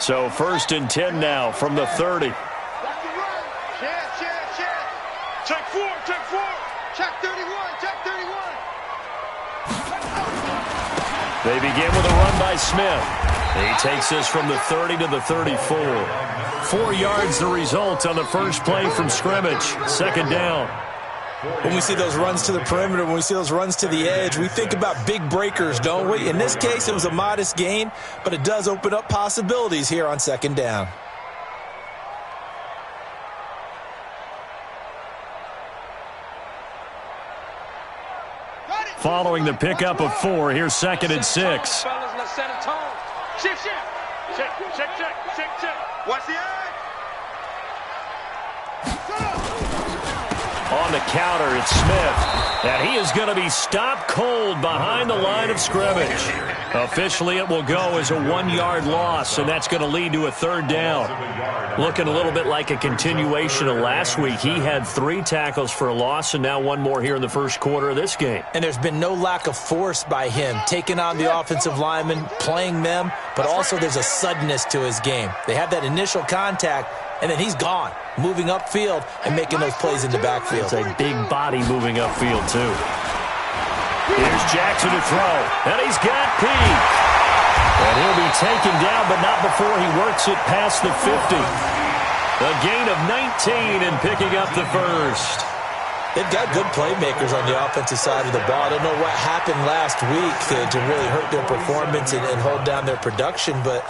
So 1st and 10 now from the 30. Check 4, check 4. Check 31, check 31. They begin with a run by Smith. He takes this from the 30 to the 34. 4 yards the result on the first play from scrimmage. 2nd down. When we see those runs to the perimeter, when we see those runs to the edge, we think about big breakers, don't we? In this case, it was a modest gain, but it does open up possibilities here on 2nd down. Following the pickup of 4, here's 2nd and 6. Let's set a tone. Shift. Check. Watch the eye. On the counter, it's Smith. And he is going to be stopped cold behind the line of scrimmage. Officially, it will go as a 1-yard loss, and that's going to lead to a 3rd down. Looking a little bit like a continuation of last week. He had 3 tackles for a loss, and now 1 more here in the first quarter of this game. And there's been no lack of force by him, taking on the offensive linemen, playing them, but also there's a suddenness to his game. They have that initial contact, and then he's gone, moving upfield and making those plays in the backfield. It's a big body moving upfield, too. Here's Jackson to throw, and he's got P. And he'll be taken down, but not before he works it past the 50. A gain of 19 and picking up the first. They've got good playmakers on the offensive side of the ball. I don't know what happened last week to really hurt their performance and hold down their production, but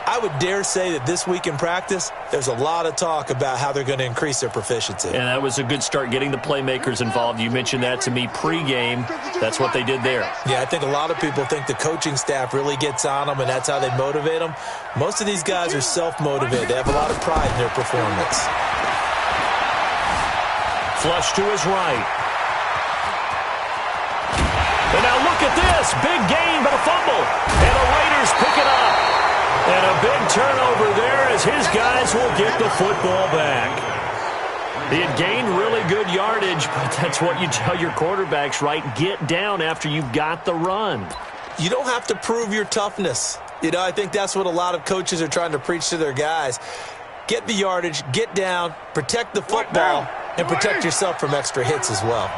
I would dare say that this week in practice, there's a lot of talk about how they're going to increase their proficiency. And that was a good start, getting the playmakers involved. You mentioned that to me pregame. That's what they did there. Yeah, I think a lot of people think the coaching staff really gets on them, and that's how they motivate them. Most of these guys are self-motivated. They have a lot of pride in their performance. Flush to his right. And now look at this. Big gain, but a fumble. And the Raiders pick it up. And a big turnover there as his guys will get the football back. He had gained really good yardage, but that's what you tell your quarterbacks, right? Get down after you've got the run. You don't have to prove your toughness. You know, I think that's what a lot of coaches are trying to preach to their guys. Get the yardage, get down, protect the football, and protect yourself from extra hits as well.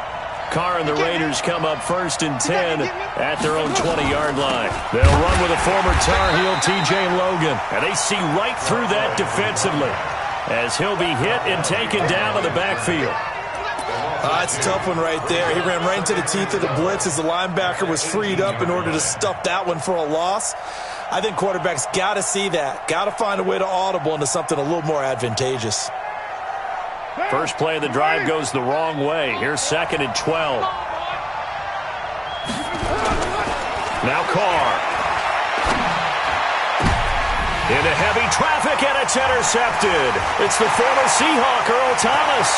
Carr and the Raiders come up 1st and 10 at their own 20-yard line. They'll run with a former Tar Heel, T.J. Logan. And they see right through that defensively as he'll be hit and taken down to the backfield. That's a tough one right there. He ran right into the teeth of the blitz as the linebacker was freed up in order to stuff that one for a loss. I think quarterbacks got to see that. Got to find a way to audible into something a little more advantageous. First play of the drive goes the wrong way. Here's 2nd and 12. Now Carr. Into heavy traffic, and it's intercepted. It's the former Seahawk, Earl Thomas.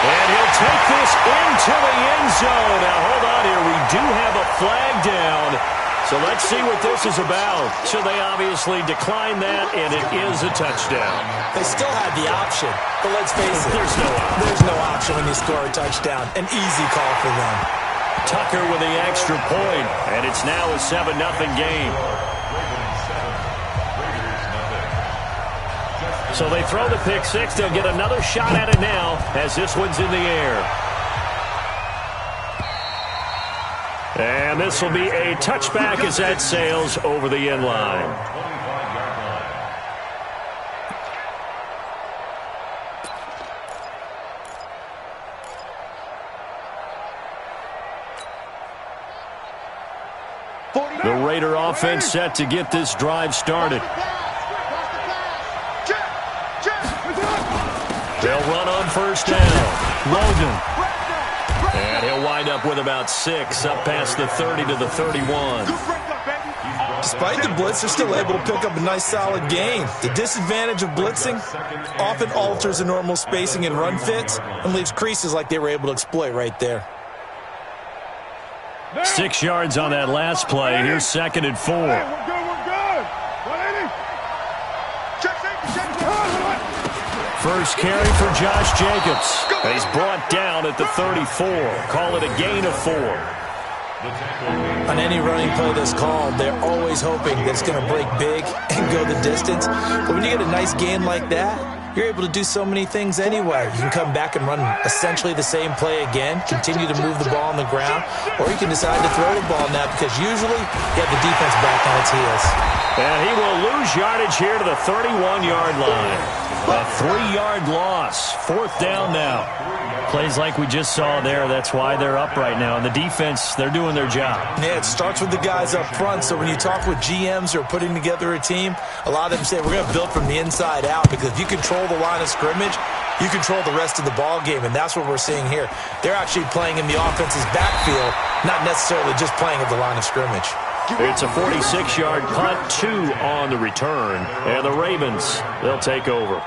And he'll take this into the end zone. Now, hold on here. We do have a flag down. So let's see what this is about. So they obviously declined that, and it is a touchdown. They still had the option, but let's face it. There's no option. There's no option when you score a touchdown. An easy call for them. Tucker with the extra point, and it's now a 7-0 game. So they throw the pick six. They'll get another shot at it now as this one's in the air. And this will be a touchback as that sails over the end line. The Raider offense set to get this drive started. They'll run on 1st down. Logan. And he'll wind up with about 6 up past the 30 to the 31. Despite the blitz, they're still able to pick up a nice solid gain. The disadvantage of blitzing often alters the normal spacing and run fits and leaves creases like they were able to exploit right there. 6 yards on that last play. Here's 2nd and 4. We're good. 180. First carry for Josh Jacobs. He's brought down at the 34. Call it a gain of 4. On any running play that's called, they're always hoping that it's going to break big and go the distance. But when you get a nice gain like that, you're able to do so many things anyway. You can come back and run essentially the same play again, continue to move the ball on the ground, or you can decide to throw the ball now because usually you have the defense back on its heels. And he will lose yardage here to the 31-yard line. A 3-yard loss. 4th down now. Plays like we just saw there. That's why they're up right now. And the defense, they're doing their job. Yeah, it starts with the guys up front. So when you talk with GMs who are putting together a team, a lot of them say we're going to build from the inside out because if you control the line of scrimmage, you control the rest of the ball game, and that's what we're seeing here. They're actually playing in the offense's backfield, not necessarily just playing at the line of scrimmage. It's a 46-yard punt, 2 on the return. And the Ravens, they'll take over.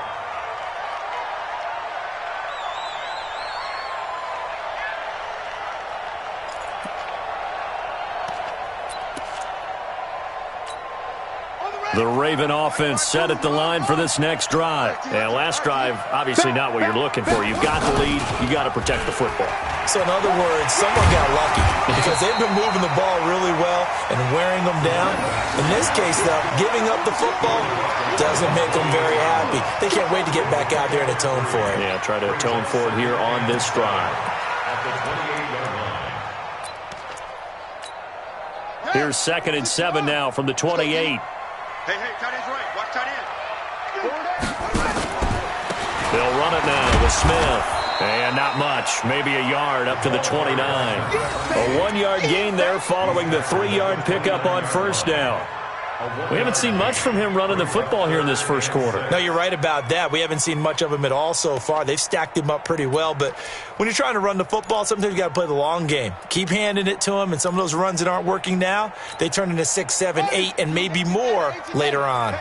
The Raven offense set at the line for this next drive. And last drive, obviously not what you're looking for. You've got the lead. You've got to protect the football. So in other words, someone got lucky because they've been moving the ball really well and wearing them down. In this case, though, giving up the football doesn't make them very happy. They can't wait to get back out there and atone for it. Yeah, try to atone for it here on this drive. Here's 2nd and 7 now from the 28. Hey, tight end's right. Watch tight end. They'll run it now with Smith. And not much. Maybe a yard up to the 29. A 1-yard gain there following the 3-yard pickup on 1st down. We haven't seen much from him running the football here in this first quarter. No, you're right about that. We haven't seen much of him at all so far. They've stacked him up pretty well, but when you're trying to run the football, sometimes you got to play the long game. Keep handing it to him, and some of those runs that aren't working now, they turn into 6, 7, 8, and maybe more later on.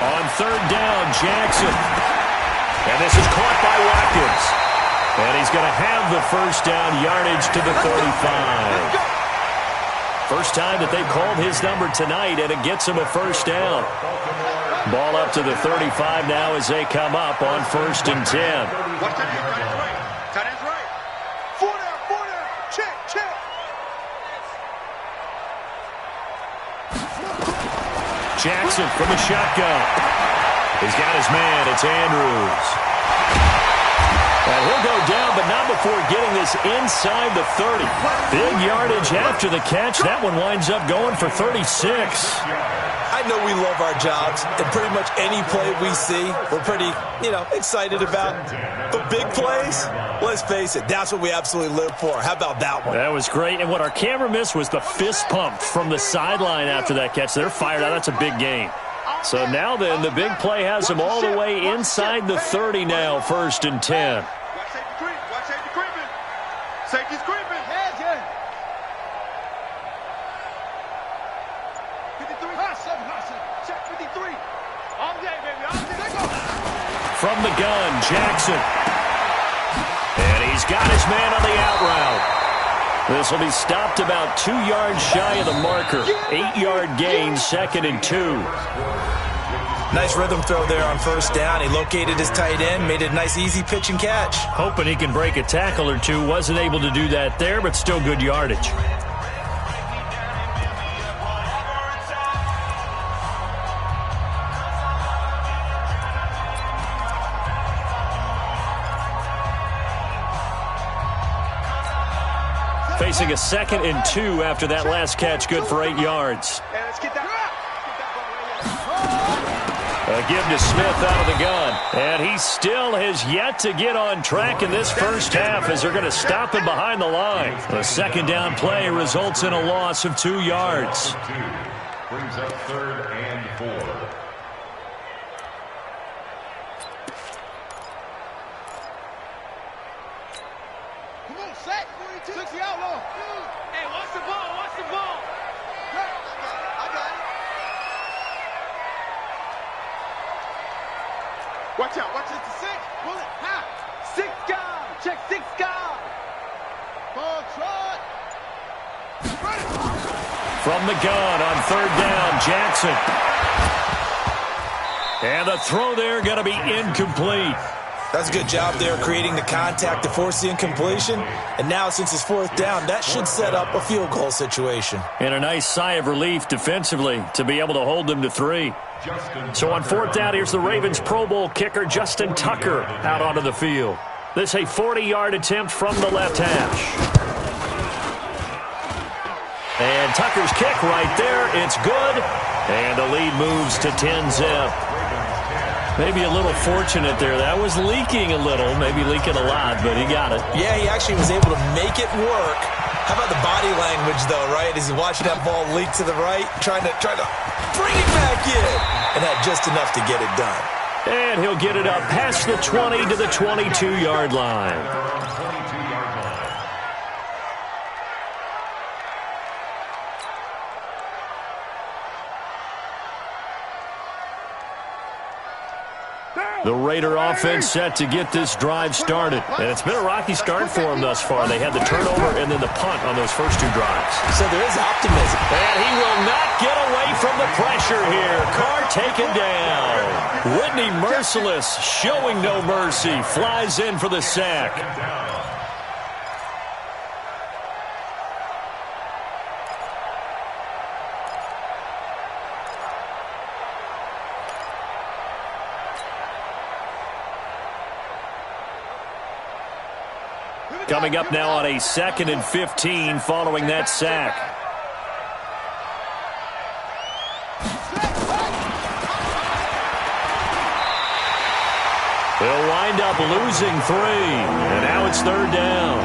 On 3rd down, Jackson. And this is caught by Watkins. And he's going to have the 1st down yardage to the 35. First time that they've called his number tonight, and it gets him a 1st down. Ball up to the 35 now as they come up on 1st and 10. Watch tight end. Tight end's right. 4 down. Check. Jackson from the shotgun. He's got his man. It's Andrews. And he'll go down, but not before getting this inside the 30. Big yardage after the catch. That one winds up going for 36. I know we love our jobs, and pretty much any play we see, we're pretty, excited about. But big plays, let's face it, that's what we absolutely live for. How about that one? That was great, and what our camera missed was the fist pump from the sideline after that catch. They're fired out. That's a big gain. So now then, the big play has him all the way inside the 30 now, 1st and 10. Watch safety creeping. Safety's creeping. 53. Check 53. All day, baby. All day. From the gun, Jackson. And he's got his man on the out route. This will be stopped about 2 yards shy of the marker. 8-yard gain, 2nd and 2. Nice rhythm throw there on 1st down. He located his tight end, made it a nice easy pitch and catch. Hoping he can break a tackle or two. Wasn't able to do that there, but still good yardage. Facing a 2nd and 2 after that last catch, good for 8 yards. Hey, let's get that. A give to Smith out of the gun. And he still has yet to get on track in this first half as they're going to stop him behind the line. The 2nd down play results in a loss of 2 yards. Brings up 3rd and 4. Come on, sack. 60 outlaw. Hey, watch the ball. I got it. Watch out. Watch it to 6. Pull it. High. 6 guard. Check 6 guard. Ball trot. From the gun on 3rd down, Jackson. And the throw there going to be incomplete. That's a good job there creating the contact to force the incompletion. And now, since it's fourth down, that should set up a field goal situation. And a nice sigh of relief defensively to be able to hold them to 3. So on fourth down, here's the Ravens Pro Bowl kicker Justin Tucker out onto the field. This a 40-yard attempt from the left hash. And Tucker's kick right there. It's good. And the lead moves to 10-zip. Maybe a little fortunate there. That was leaking a little, maybe leaking a lot, but he got it. Yeah, he actually was able to make it work. How about the body language, though, right? As he watched that ball leak to the right, trying to bring it back in, and had just enough to get it done. And he'll get it up past the 20 to the 22-yard line. The Raider offense set to get this drive started. And it's been a rocky start for them thus far. They had the turnover and then the punt on those first 2 drives. So there is optimism. And he will not get away from the pressure here. Carr taken down. Whitney merciless, showing no mercy, flies in for the sack. Coming up now on a 2nd and 15 following that sack. They'll wind up losing 3, and now it's 3rd down.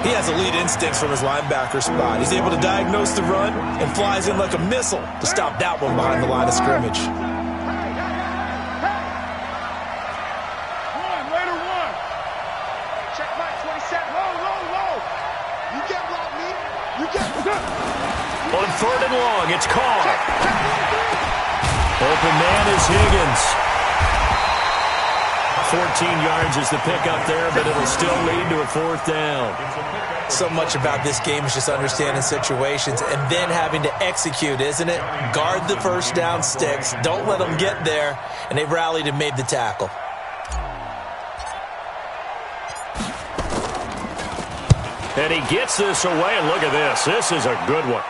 He has elite instincts from his linebacker spot. He's able to diagnose the run and flies in like a missile to stop that one behind the line of scrimmage. On 3rd and long, it's Carr. Open man is Higgins. 14 yards is the pickup there, but it'll still lead to a 4th down. So much about this game is just understanding situations and then having to execute, isn't it? Guard the first down sticks. Don't let them get there. And they've rallied and made the tackle. And he gets this away, and look at this. This is a good one.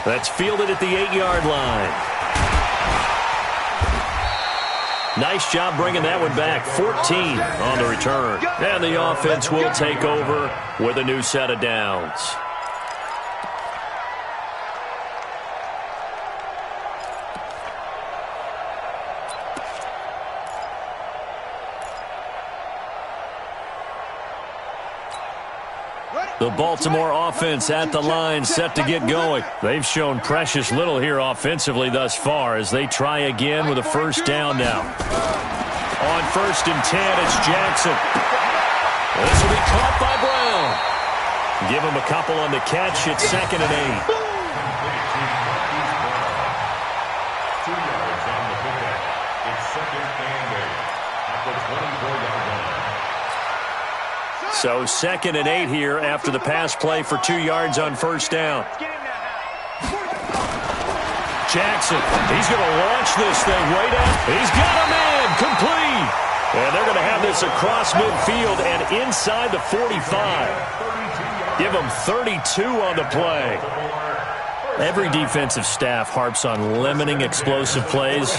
That's fielded at the 8-yard line. Nice job bringing that one back. 14 on the return. And the offense will take over with a new set of downs. The Baltimore offense at the line, set to get going. They've shown precious little here offensively thus far as they try again with a 1st down now. On 1st and 10, it's Jackson. This will be caught by Brown. Give him a couple on the catch. It's 2nd and 8. 2 yards on the pickup. It's 2nd and 8 at the 24-yard line. So 2nd and 8 here after the pass play for 2 yards on 1st down. Jackson, he's going to launch this thing way down. He's got a man, complete. And they're going to have this across midfield and inside the 45. Give them 32 on the play. Every defensive staff harps on limiting explosive plays.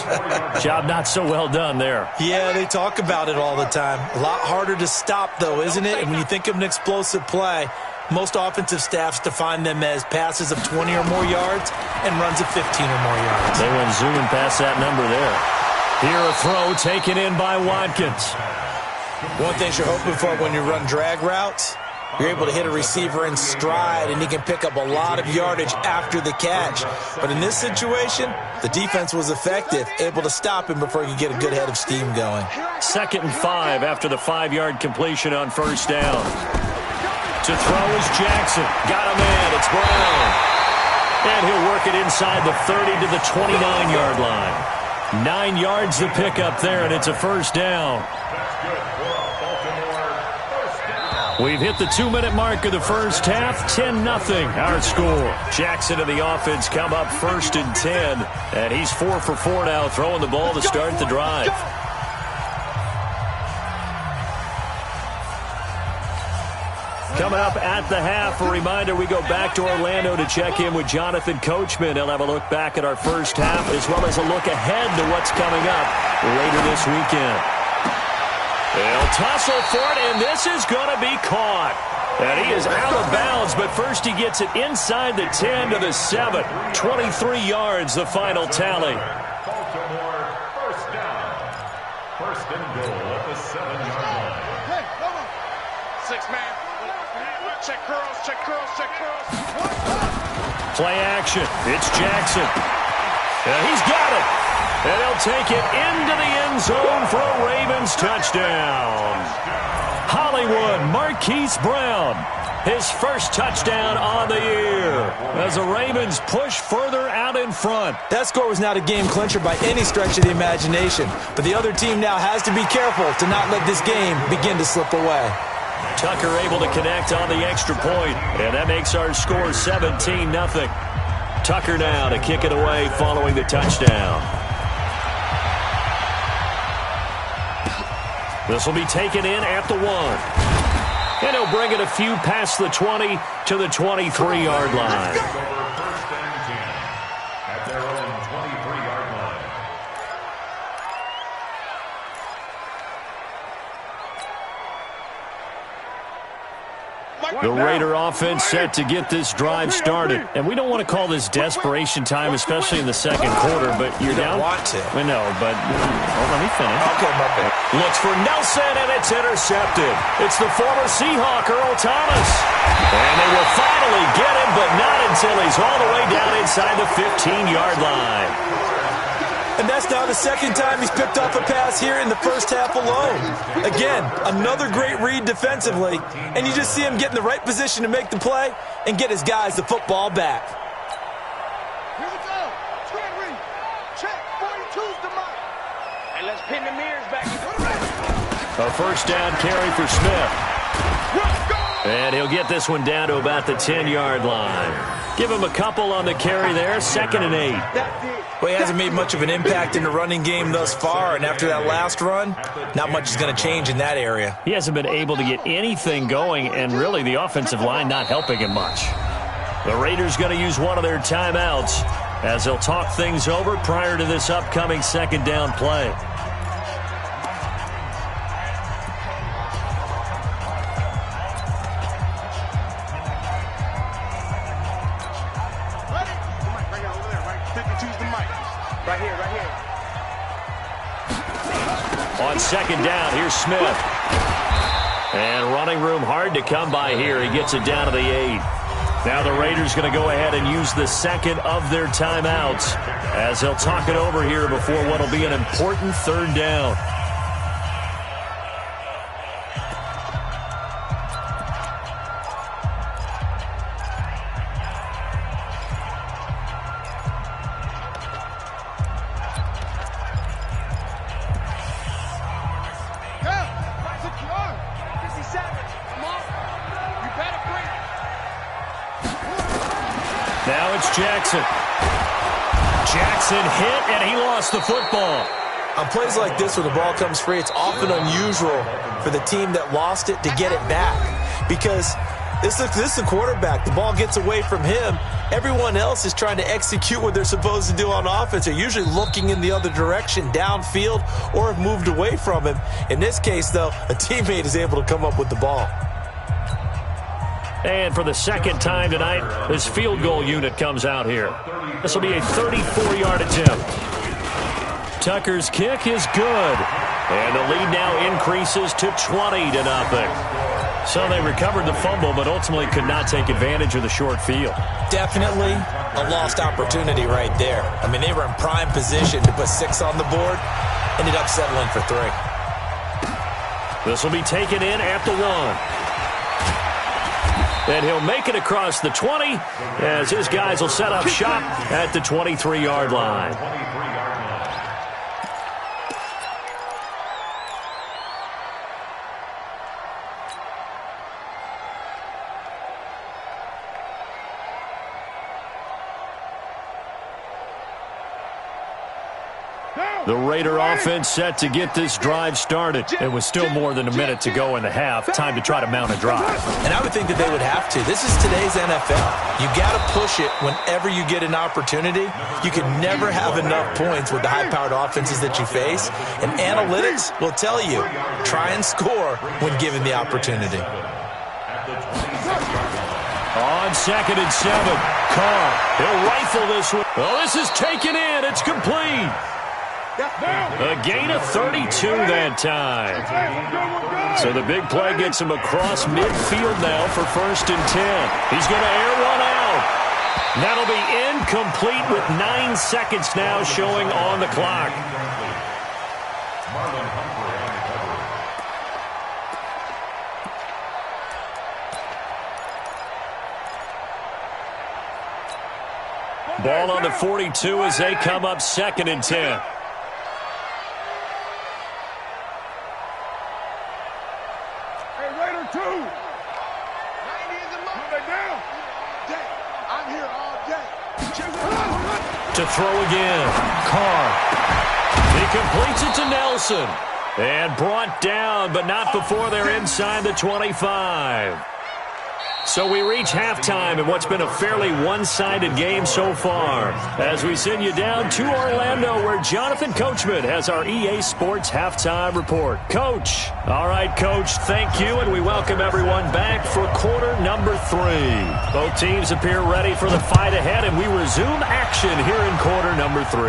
Job not so well done there. Yeah, they talk about it all the time. A lot harder to stop, though, isn't it? And when you think of an explosive play, most offensive staffs define them as passes of 20 or more yards and runs of 15 or more yards. They went zooming past that number there. Here a throw taken in by Watkins. One thing you're hoping for when you run drag routes, you're able to hit a receiver in stride, and he can pick up a lot of yardage after the catch. But in this situation, the defense was effective, able to stop him before he could get a good head of steam going. 2nd and 5 after the 5-yard completion on 1st down. To throw is Jackson. Got a man. It's Brown. And he'll work it inside the 30 to the 29-yard line. 9 yards the pickup there, and it's a 1st down. We've hit the 2-minute mark of the first half. 10-0 our score. Jackson and the offense come up 1st and 10. And he's 4 for 4 now, throwing the ball to start the drive. Coming up at the half, a reminder, we go back to Orlando to check in with Jonathan Coachman. He'll have a look back at our first half as well as a look ahead to what's coming up later this weekend. They'll tussle for it, and this is going to be caught. And he is out of bounds, but first he gets it inside the 10 to the 7. 23 yards, the final tally. Baltimore, first down. First and goal at the 7-yard line. Hey, come on. 6-man. Check curls, check curls, check curls. Play action. It's Jackson. And he's got it. And he'll take it into the end zone for a Ravens touchdown. Hollywood Marquise Brown, his first touchdown on the year as the Ravens push further out in front. That score was not a game clincher by any stretch of the imagination, but the other team now has to be careful to not let this game begin to slip away. Tucker able to connect on the extra point, and that makes our score 17-0. Tucker now to kick it away following the touchdown. This will be taken in at the 1. And he'll bring it a few past the 20 to the 23-yard line. First and 10 at their own 23-yard line. The Raider offense set to get this drive started. And we don't want to call this desperation time, especially in the second quarter, but you're down. You don't want to. I know, but let me finish. Okay, my bad. Looks for Nelson, and it's intercepted. It's the former Seahawk, Earl Thomas. And they will finally get him, but not until he's all the way down inside the 15-yard line. And that's now the second time he's picked off a pass here in the first half alone. Again, another great read defensively, and you just see him get in the right position to make the play and get his guys the football back. Here we go. Trent Reed. Check. 42's the mark. And let's pin the mirrors back. A first down carry for Smith. And he'll get this one down to about the 10-yard line. Give him a couple on the carry there, 2nd and 8. That's it. Well, he hasn't made much of an impact in the running game thus far, and after that last run, not much is going to change in that area. He hasn't been able to get anything going, and really the offensive line not helping him much. The Raiders going to use one of their timeouts as they'll talk things over prior to this upcoming second down play. Ready? Right over there, right? 52's the mic. Right here, right here. On second down, here's Smith. And running room hard to come by here. He gets it down to the 8. Now the Raiders going to go ahead and use the second of their timeouts as they'll talk it over here before what will be an important third down. Now it's Jackson. Jackson hit, and he lost the football. On plays like this where the ball comes free, it's often unusual for the team that lost it to get it back. Because this is the quarterback. The ball gets away from him. Everyone else is trying to execute what they're supposed to do on offense. They're usually looking in the other direction, downfield, or have moved away from him. In this case, though, a teammate is able to come up with the ball. And for the second time tonight, this field goal unit comes out here. This will be a 34-yard attempt. Tucker's kick is good. And the lead now increases to 20-0. So they recovered the fumble, but ultimately could not take advantage of the short field. Definitely a lost opportunity right there. I mean, they were in prime position to put 6 on the board. Ended up settling for 3. This will be taken in at the 1. And he'll make it across the 20 as his guys will set up shop at the 23-yard line. The Raider offense set to get this drive started. It was still more than a minute to go in the half. Time to try to mount a drive. And I would think that they would have to. This is today's NFL. You got to push it whenever you get an opportunity. You can never have enough points with the high-powered offenses that you face. And analytics will tell you, try and score when given the opportunity. On 2nd and 7, Carr. He'll rifle this one. Oh, this is taken in. It's complete. A gain of 32 that time. So the big play gets him across midfield now for 1st and 10. He's going to air one out. That'll be incomplete with 9 seconds now showing on the clock. Ball on the 42 as they come up 2nd and 10. To throw again. Carr. He completes it to Nelson. And brought down, but not before they're inside the 25. So we reach halftime in what's been a fairly one-sided game so far. As we send you down to Orlando, where Jonathan Coachman has our EA Sports Halftime Report. Coach. All right, Coach, thank you, and we welcome everyone back for quarter number 3. Both teams appear ready for the fight ahead, and we resume action here in quarter number 3.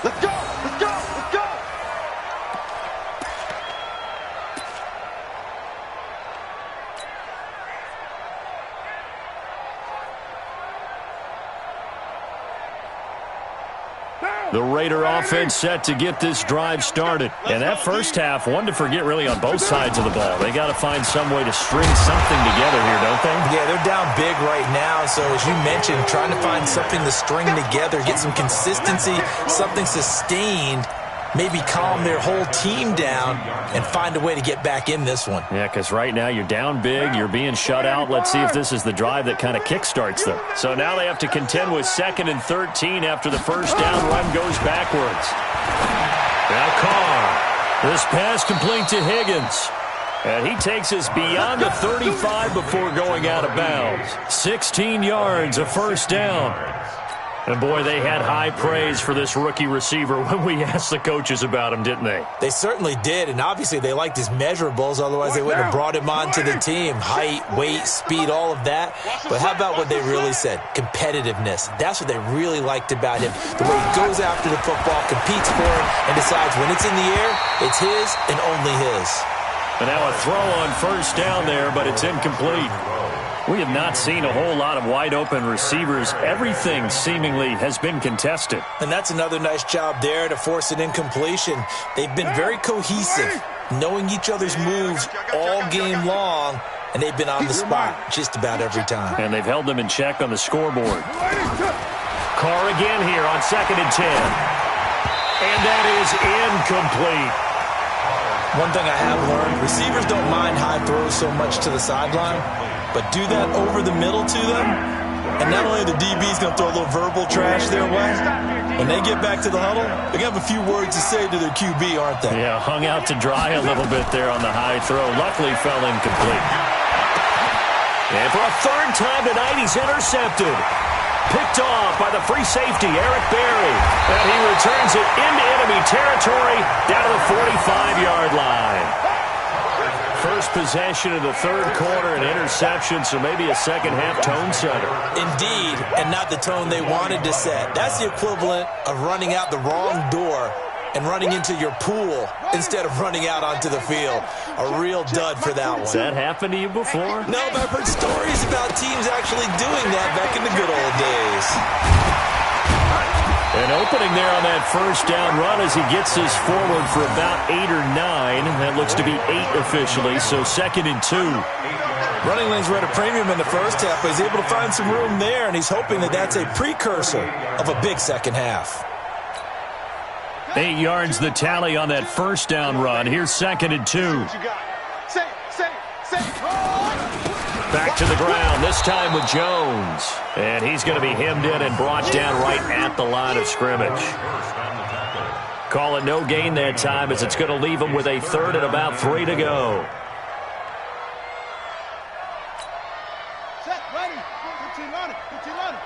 Let's go! Let's go! Let's go! The Raider offense set to get this drive started. And that first half, one to forget really on both sides of the ball. They got to find some way to string something together here, don't they? Yeah, they're down big right now. So as you mentioned, trying to find something to string together, get some consistency, something sustained, maybe calm their whole team down and find a way to get back in this one. Yeah, because right now you're down big, you're being shut out. Let's see if this is the drive that kind of kickstarts them. So now they have to contend with 2nd and 13 after the first down run goes backwards. Now Carr. This pass complete to Higgins. And he takes us beyond the 35 before going out of bounds. 16 yards, a first down. And, boy, they had high praise for this rookie receiver when we asked the coaches about him, didn't they? They certainly did, and obviously they liked his measurables. Otherwise, they wouldn't have brought him onto the team. Height, weight, speed, all of that. But how about what they really said? Competitiveness. That's what they really liked about him. The way he goes after the football, competes for it, and decides when it's in the air, it's his and only his. And now a throw on first down there, but it's incomplete. We have not seen a whole lot of wide-open receivers. Everything seemingly has been contested. And that's another nice job there to force an incompletion. They've been very cohesive, knowing each other's moves all game long, and they've been on the spot just about every time. And they've held them in check on the scoreboard. Carr again here on 2nd and 10. And that is incomplete. One thing I have learned, receivers don't mind high throws so much to the sideline, but do that over the middle to them, and not only are the DBs going to throw a little verbal trash their way, when they get back to the huddle, they're going to have a few words to say to their QB, aren't they? Yeah, hung out to dry a little bit there on the high throw. Luckily fell incomplete. And for a third time tonight, he's intercepted. Picked off by the free safety, Eric Berry. And he returns it into enemy territory down to the 45-yard line. First possession of the third quarter, an interception, so maybe a second-half tone setter. Indeed, and not the tone they wanted to set. That's the equivalent of running out the wrong door and running into your pool instead of running out onto the field. A real dud for that one. Has that happened to you before? No, but I've heard stories about teams actually doing that back in the good old days. An opening there on that first down run as he gets us forward for about 8 or 9. That looks to be 8 officially, so 2nd and 2. Running lanes were at a premium in the first half, but he's able to find some room there, and he's hoping that that's a precursor of a big second half. 8 yards the tally on that first down run. Here's 2nd and 2. Back back to the ground, this time with Jones. And he's going to be hemmed in and brought down right at the line of scrimmage. Call it no gain that time as it's going to leave him with a third and about 3 to go. Set, ready. Put your on it. Put your on it.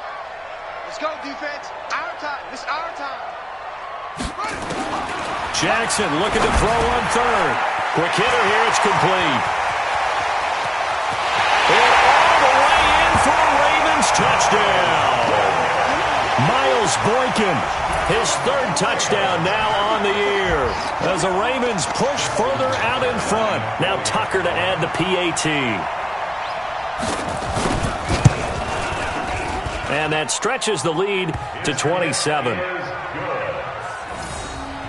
Let's go, defense. Our time. It's our time. Jackson looking to throw on third. Quick hitter here. It's complete. And all the way in for a Ravens touchdown. Miles Boykin, his third touchdown now on the year. As the Ravens push further out in front. Now Tucker to add the PAT. And that stretches the lead to 27.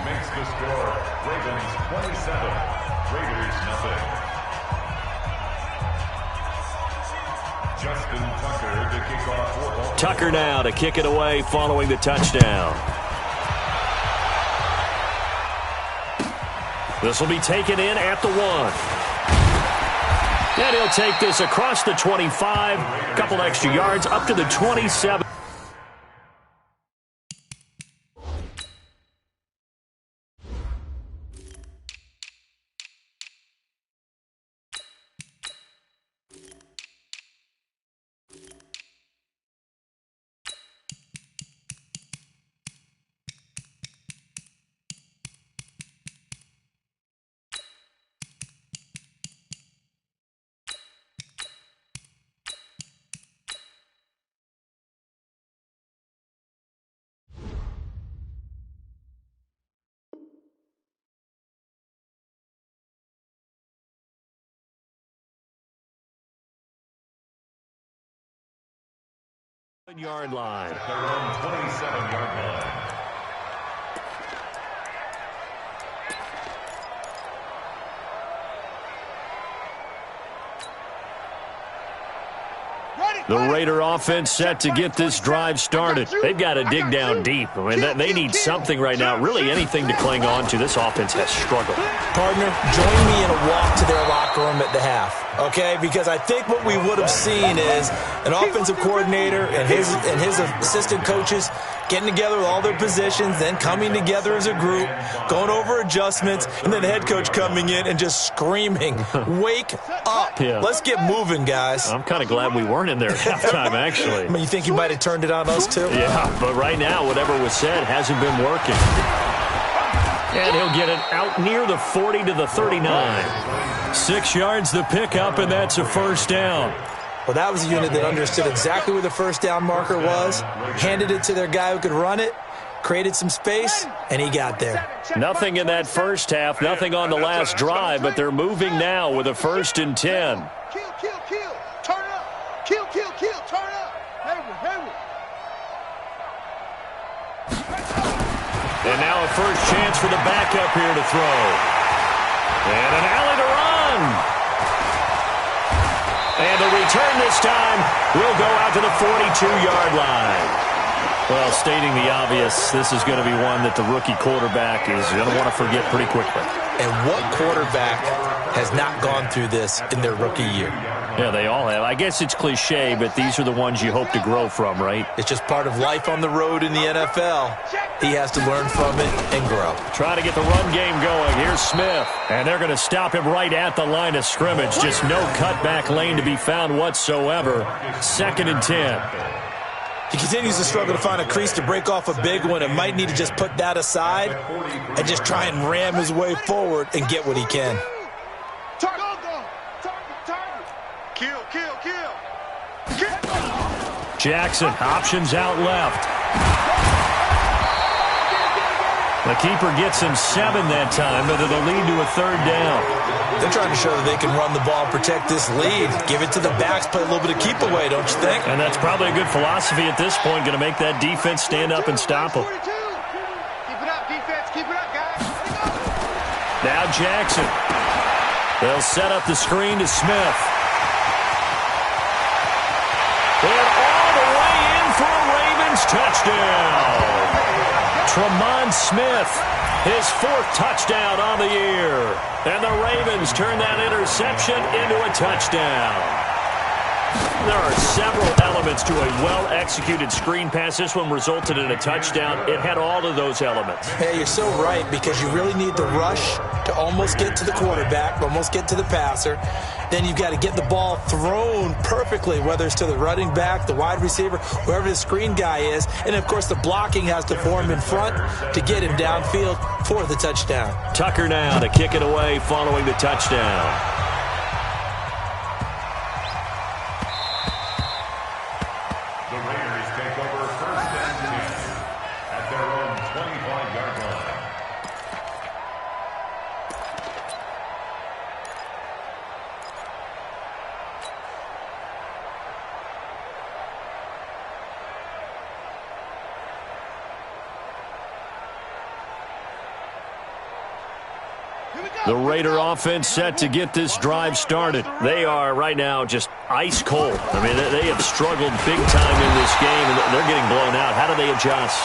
Makes the score Ravens 27, Raiders nothing. Justin Tucker to kick off football. Tucker now to kick it away following the touchdown. This will be taken in at the 1. And he'll take this across the 25, a couple extra yards up to the 27. Yard line. Their own 27-yard line. The Raider offense set to get this drive started. They've got to dig down deep. I mean, they need something right now, really anything to cling on to. This offense has struggled. Partner, join me in a walk to their locker room at the half, okay? Because I think what we would have seen is an offensive coordinator and his assistant coaches getting together with all their positions, then coming together as a group, going over adjustments, and then the head coach coming in and just screaming, wake up. Yeah. Let's get moving, guys. I'm kind of glad we weren't in there at halftime, actually. I mean, you think you might have turned it on us, too? Yeah, but right now, whatever was said hasn't been working. And he'll get it out near the 40 to the 39. 6 yards the pickup, and that's a first down. Well, that was a unit that understood exactly where the first down marker was, handed it to their guy who could run it, created some space, and he got there. Nothing in that first half, nothing on the last drive, but they're moving now with a 1st and 10. Kill, kill, kill. Turn up. Kill, kill, kill. Turn up. Henry. And now a first chance for the backup here to throw. And an alley to run. And the return this time will go out to the 42-yard line. Well, stating the obvious, this is going to be one that the rookie quarterback is going to want to forget pretty quickly. And what quarterback has not gone through this in their rookie year? Yeah, they all have. I guess it's cliche, but these are the ones you hope to grow from, right? It's just part of life on the road in the NFL. He has to learn from it and grow. Trying to get the run game going. Here's Smith. And they're going to stop him right at the line of scrimmage. Just no cutback lane to be found whatsoever. 2nd and 10. He continues to struggle to find a crease to break off a big one and might need to just put that aside and just try and ram his way forward and get what he can. Target. Kill. Jackson, options out left. The keeper gets him 7 that time, but it'll lead to a 3rd down. They're trying to show that they can run the ball and protect this lead. Give it to the backs, play a little bit of keep away, don't you think? And that's probably a good philosophy at this point, going to make that defense stand up and stop them. Keep it up, defense. Keep it up, guys. Now Jackson. They'll set up the screen to Smith. And all the way in for a Ravens touchdown. Tremont Smith, his 4th touchdown on the year. And the Ravens turn that interception into a touchdown. There are several elements to a well-executed screen pass. This one resulted in a touchdown. It had all of those elements. Hey, you're so right, because you really need the rush to almost get to the quarterback, almost get to the passer. Then you've got to get the ball thrown perfectly, whether it's to the running back, the wide receiver, whoever the screen guy is. And, of course, the blocking has to form in front to get him downfield for the touchdown. Tucker now to kick it away following the touchdown. The Raider offense set to get this drive started. They are right now just ice cold. I mean, they have struggled big time in this game, and they're getting blown out. How do they adjust?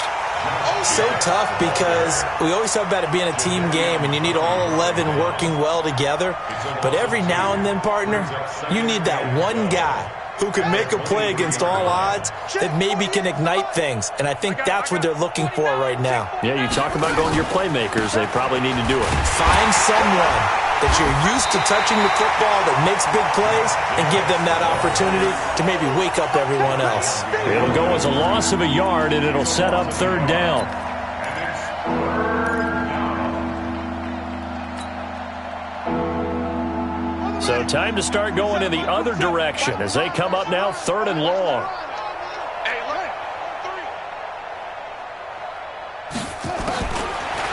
So tough, because we always talk about it being a team game, and you need all 11 working well together. But every now and then, partner, you need that one guy who can make a play against all odds that maybe can ignite things. And I think that's what they're looking for right now. Yeah, you talk about going to your playmakers. They probably need to do it. Find someone that you're used to touching the football that makes big plays and give them that opportunity to maybe wake up everyone else. It'll go as a loss of a yard, and it'll set up third down. So time to start going in the other direction as they come up now, third and long.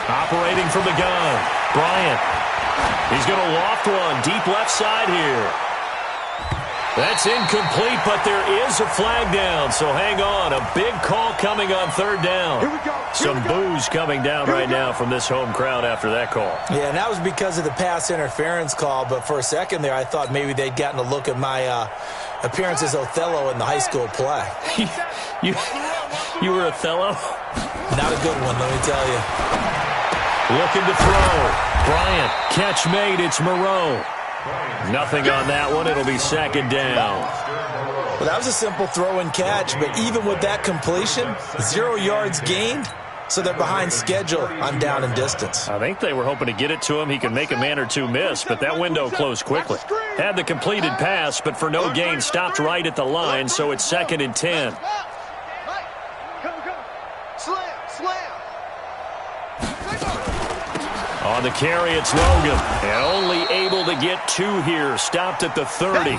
Operating from the gun, Bryant. He's going to loft one, deep left side here. That's incomplete, but there is a flag down, so hang on. A big call coming on third down. Some boos coming down right now from this home crowd after that call. Yeah, and that was because of the pass interference call, but for a second there I thought maybe they'd gotten a look at my appearance as Othello in the high school play. You were Othello? Not a good one, let me tell you. Looking to throw. Bryant, catch made, it's Moreau. Nothing on that one. It'll be second down. Well, that was a simple throw and catch, but even with that completion, 0 yards gained, so they're behind schedule on down and distance. I think they were hoping to get it to him. He can make a man or two miss, but that window closed quickly. Had the completed pass, but for no gain, stopped right at the line, so it's second and 10. On the carry, it's Logan. And only able to get 2 here. Stopped at the 30.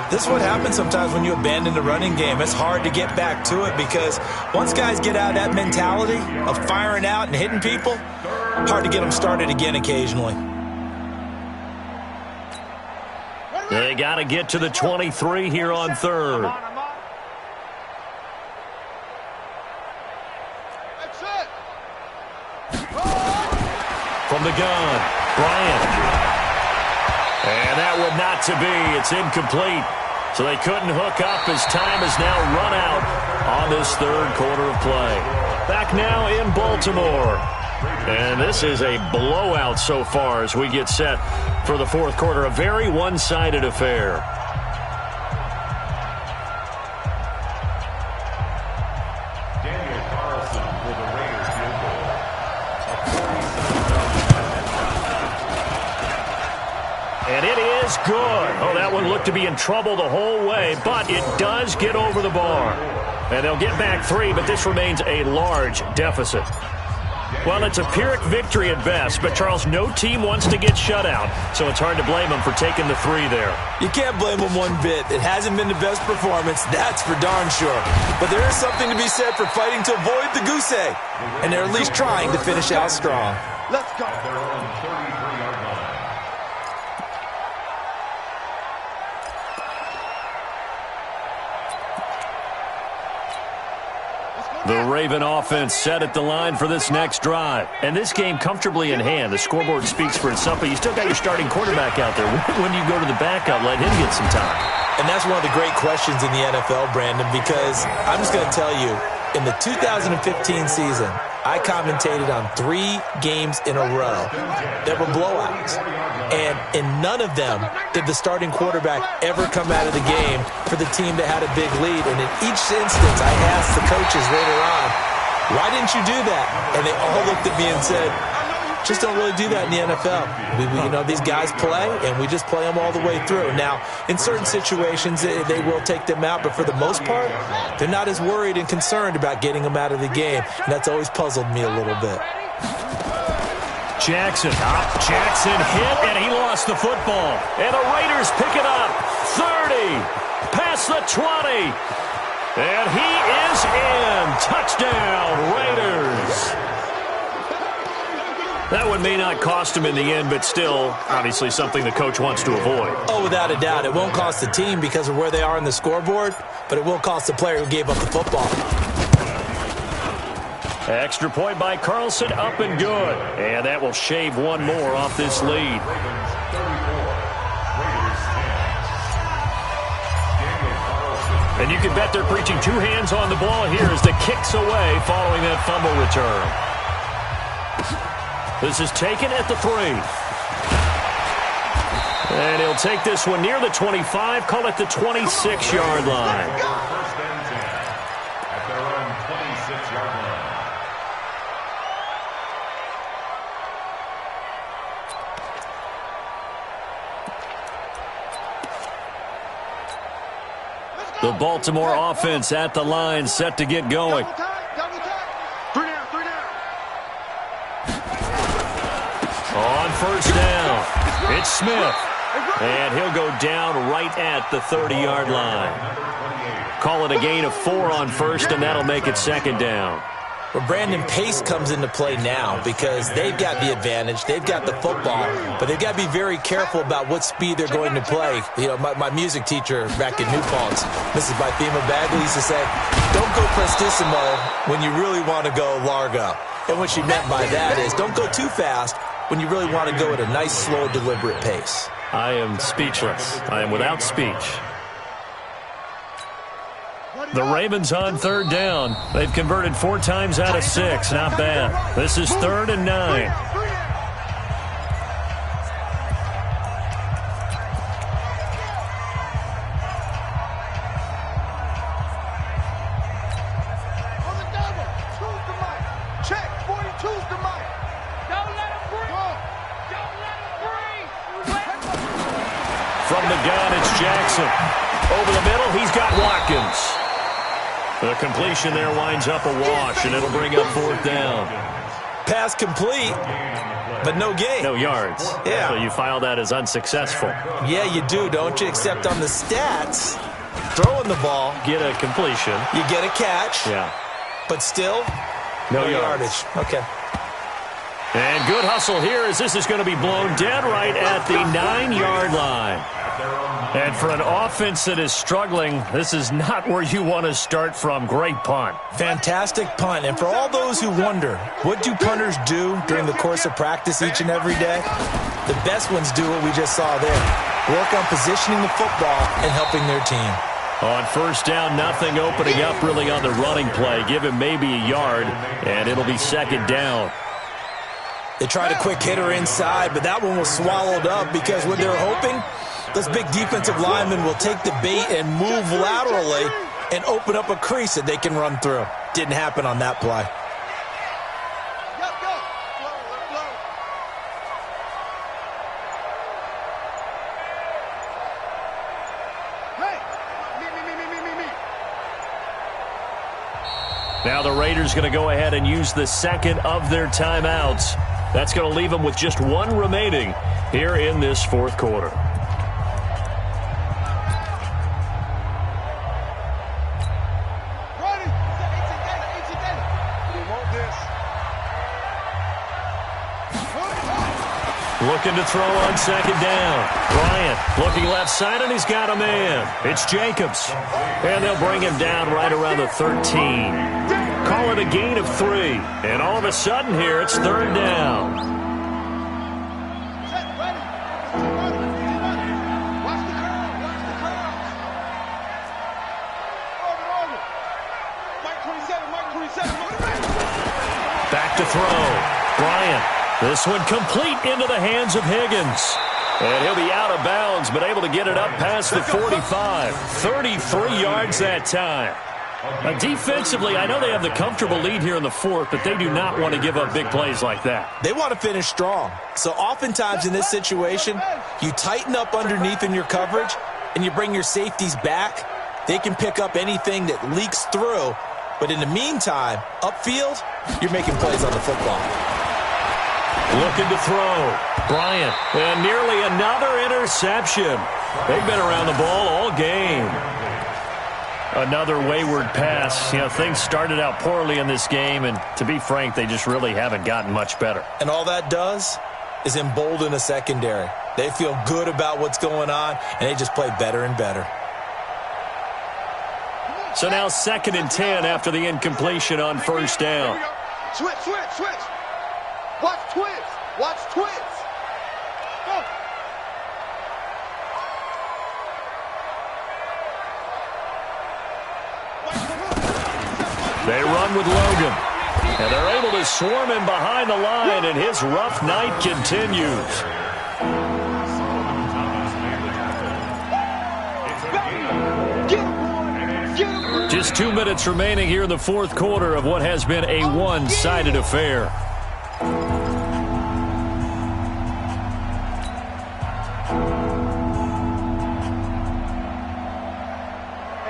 This is what happens sometimes when you abandon the running game. It's hard to get back to it, because once guys get out of that mentality of firing out and hitting people, hard to get them started again occasionally. They got to get to the 23 here on third. From the gun, Bryant. And that one not to be. It's incomplete. So they couldn't hook up as time is now run out on this third quarter of play. Back now in Baltimore. And this is a blowout so far as we get set for the fourth quarter. A very one-sided affair. And it is good. Oh, that one looked to be in trouble the whole way, but it does get over the bar. And they'll get back 3, but this remains a large deficit. Well, it's a Pyrrhic victory at best, but, Charles, no team wants to get shut out, so it's hard to blame them for taking the 3 there. You can't blame them one bit. It hasn't been the best performance, that's for darn sure. But there is something to be said for fighting to avoid the goose egg, and they're at least trying to finish out strong. Let's go. The Raven offense set at the line for this next drive. And this game comfortably in hand. The scoreboard speaks for itself, but you still got your starting quarterback out there. When you go to the backup, let him get some time. And that's one of the great questions in the NFL, Brandon, because I'm just going to tell you, in the 2015 season, I commentated on 3 games in a row that were blowouts. And in none of them did the starting quarterback ever come out of the game for the team that had a big lead. And in each instance, I asked the coaches later on, why didn't you do that? And they all looked at me and said, just don't really do that in the NFL. These guys play, and we just play them all the way through. Now, in certain situations, they will take them out, but for the most part, they're not as worried and concerned about getting them out of the game, and that's always puzzled me a little bit. Jackson hit, and he lost the football. And the Raiders pick it up. 30, past the 20. And he is in. Touchdown, Raiders. That one may not cost him in the end, but still, obviously something the coach wants to avoid. Oh, without a doubt. It won't cost the team because of where they are on the scoreboard, but it will cost the player who gave up the football. Extra point by Carlson, up and good. And that will shave one more off this lead. And you can bet they're preaching two hands on the ball here as the kick's away following that fumble return. This is taken at the 3. And he'll take this one near the 25, call it the 26-yard line. First and 10 at their own 26-yard line. The Baltimore offense at the line, set to get going. Double time. 3 down. On first down, it's Smith. And he'll go down right at the 30-yard line. Call it a gain of 4 on first, and that'll make it second down. Well, Brandon, pace comes into play now because they've got the advantage. They've got the football, but they've got to be very careful about what speed they're going to play. My music teacher back in New Paltz, Mrs. Bythema Bagley, used to say, don't go prestissimo when you really want to go largo. And what she meant by that is don't go too fast when you really want to go at a nice, slow, deliberate pace. I am speechless. I am without speech. The Ravens on third down. They've converted 4 times out of 6. Not bad. This is 3rd and 9. From the gun, it's Jackson. Over the middle, he's got Watkins. The completion there winds up a wash, and it'll bring up 4th down. Pass complete, but no gain. No yards. Yeah. So you file that as unsuccessful. Yeah, you do, don't you? Except on the stats, throwing the ball. Get a completion. You get a catch. Yeah. But still, no yardage. Okay. And good hustle here as this is going to be blown dead right at the 9-yard line. And for an offense that is struggling, this is not where you want to start from. Great punt. Fantastic punt. And for all those who wonder, what do punters do during the course of practice each and every day? The best ones do what we just saw there. Work on positioning the football and helping their team. On first down, nothing opening up really on the running play. Give him maybe a yard, and it'll be second down. They tried a quick hitter inside, but that one was swallowed up because what they're hoping, those big defensive linemen will take the bait and move laterally and open up a crease that they can run through. Didn't happen on that play. Now the Raiders going to go ahead and use the second of their timeouts. That's going to leave them with just one remaining here in this fourth quarter. Looking to throw on second down. Bryant looking left side, and he's got a man. It's Jacobs. And they'll bring him down right around the 13. Call it a gain of 3. And all of a sudden here, it's third down. Back to throw. Bryant. This one complete into the hands of Higgins. And he'll be out of bounds, but able to get it up past the 45. 33 yards that time. Now, defensively, I know they have the comfortable lead here in the fourth, but they do not want to give up big plays like that. They want to finish strong. So oftentimes in this situation, you tighten up underneath in your coverage, and you bring your safeties back. They can pick up anything that leaks through. But in the meantime, upfield, you're making plays on the football. Looking to throw. Bryant. And nearly another interception. They've been around the ball all game. Another wayward pass. You know, things started out poorly in this game, and to be frank, they just really haven't gotten much better. And all that does is embolden a secondary. They feel good about what's going on, and they just play better and better. So now 2nd and 10 after the incompletion on first down. Switch, switch, switch. Watch twins. Watch twins. Go. They run with Logan. And they're able to swarm him behind the line, and his rough night continues. Just 2 minutes remaining here in the fourth quarter of what has been a one-sided affair.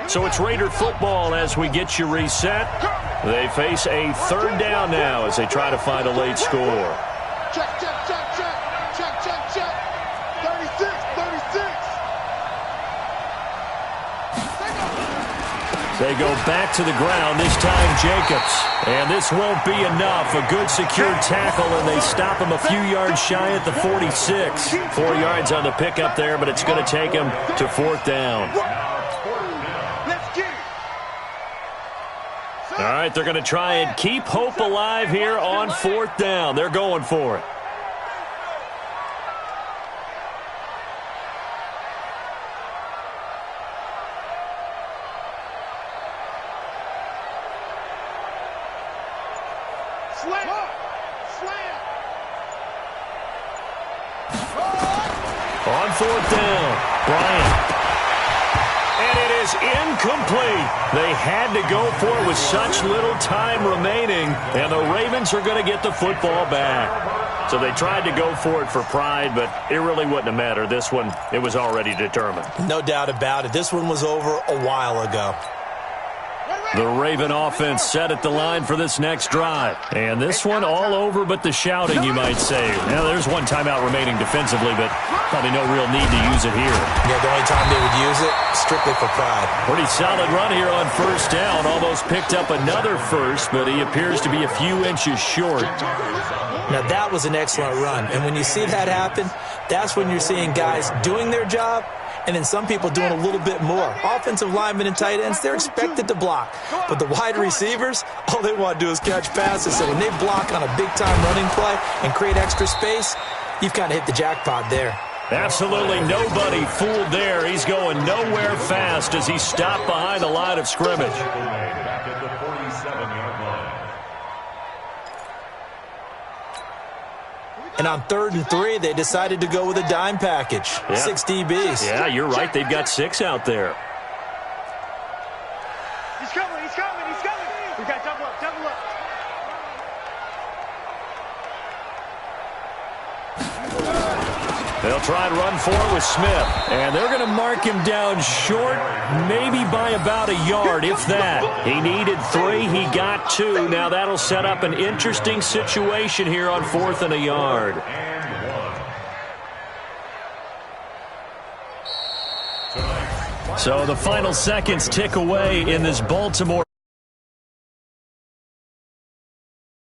So it's Raider football as we get you reset. They face a third down now as they try to find a late score. Check, check, check, check. Check, check, check. 36, 36. They go back to the ground, this time Jacobs. And this won't be enough. A good secure tackle, and they stop him a few yards shy at the 46. 4 yards on the pickup there, but it's going to take him to fourth down. All right, they're going to try and keep hope alive here on fourth down. They're going for it. On fourth down, Bryant. And it is incomplete. They had to go for it with such little time remaining, and the Ravens are going to get the football back. So they tried to go for it for pride, but it really wouldn't have mattered. This one, it was already determined. No doubt about it. This one was over a while ago. The Raven offense set at the line for this next drive. And this one all over but the shouting, you might say. Now, there's one timeout remaining defensively, but probably no real need to use it here. Yeah, the only time they would use it, strictly for pride. Pretty solid run here on first down. Almost picked up another first, but he appears to be a few inches short. Now, that was an excellent run. And when you see that happen, that's when you're seeing guys doing their job, and then some people doing a little bit more. Offensive linemen and tight ends, they're expected to block. But the wide receivers, all they want to do is catch passes. So when they block on a big-time running play and create extra space, you've kind of hit the jackpot there. Absolutely nobody fooled there. He's going nowhere fast as he stopped behind the line of scrimmage. Back at the 47-yard line. And on 3rd and 3, they decided to go with a dime package. Yeah. 6 DBs. Yeah, you're right. They've got 6 out there. He's coming, he's coming, he's coming. We got double up, double up. They'll try and run forward with Smith. And they're going to mark him down short, maybe by about a yard, if that. He needed 3. He got 2. Now that'll set up an interesting situation here on 4th and a yard. So the final seconds tick away in this Baltimore